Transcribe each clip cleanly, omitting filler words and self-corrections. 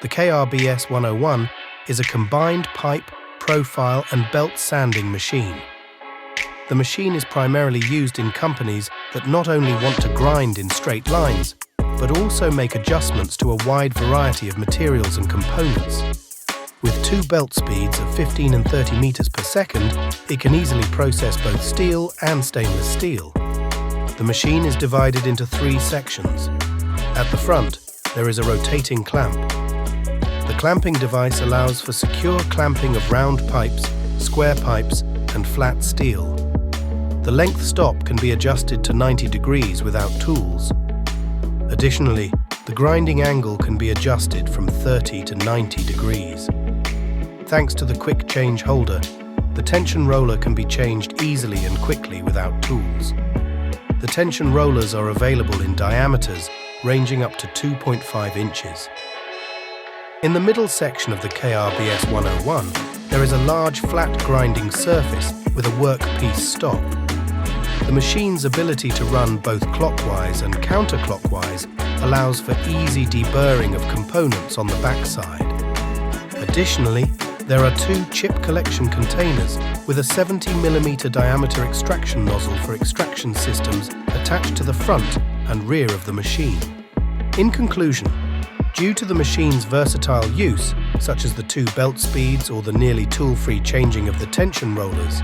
The KRBS 101 is a combined pipe, profile and belt sanding machine. The machine is primarily used in companies that not only want to grind in straight lines, but also make adjustments to a wide variety of materials and components. With two belt speeds of 15 and 30 meters per second, it can easily process both steel and stainless steel. The machine is divided into three sections. At the front, there is a rotating clamp. The clamping device allows for secure clamping of round pipes, square pipes, and flat steel. The length stop can be adjusted to 90 degrees without tools. Additionally, the grinding angle can be adjusted from 30 to 90 degrees. Thanks to the quick change holder, the tension roller can be changed easily and quickly without tools. The tension rollers are available in diameters ranging up to 2.5 inches. In the middle section of the KRBS 101, there is a large flat grinding surface with a workpiece stop. The machine's ability to run both clockwise and counterclockwise allows for easy deburring of components on the backside. Additionally, there are two chip collection containers with a 70mm diameter extraction nozzle for extraction systems attached to the front and rear of the machine. In conclusion, due to the machine's versatile use, such as the two belt speeds or the nearly tool-free changing of the tension rollers,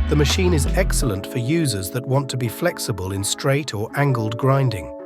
the machine is excellent for users that want to be flexible in straight or angled grinding.